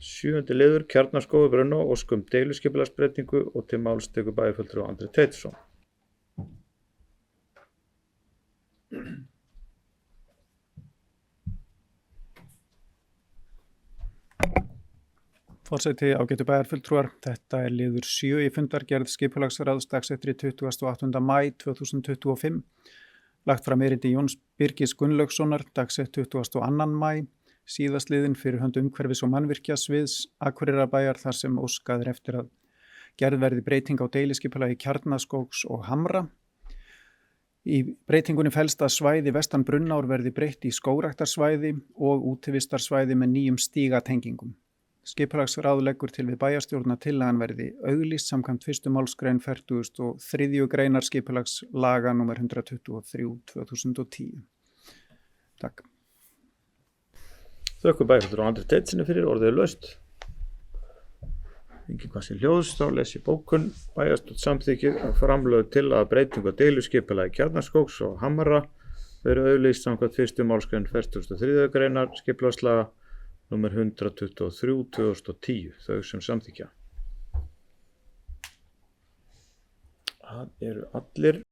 7. liður Kjarnaskógur Brunná ósk deiliskipulagsbreytingu og til máls tekur bæjarfulltrúi Andri Teitsson. Forseti, ágætu bæjarfulltrúar, þetta liður 7 í fundargerð skipulagsráðs dagsettri 28. maí 2025. Lagt fram erindi Jóns Birgis Gunnlaugssonar dagsett 22. maí, síðastliðin fyrir hönd umhverfis- og mannvirkjasviðs Akureyrarbæjar þar sem óskað eftir að gerð verði breyting á deiliskipulagi Kjarnaskógs og Hamra. Í breytingunni felst að svæði vestan Brunnár verði breytt í skógræktarsvæði og útivistarsvæði með nýjum stígatengingum. Skipulagsráð leggur til við bæjarstjórn að tillagan verði auglýst samkvæmt 1. málsgrein 43. greinar skipulagslaga nr. 123/2010. Takk. Þökkum bæjarfulltrúa Andri Teitssyni fyrir, orðið laust. Enginn hvað sem hljóðst, þá les ég bókun. Bæjarstjórn samþykkir að framlög til að breytingu á deiliskipulagi Kjarnaskógs og Hamra verði auglýst samkvæmt 1. málsgrein 43. greinar skipulagslaga nr. 123/2010, þau sem samþykkja. Það eru allir.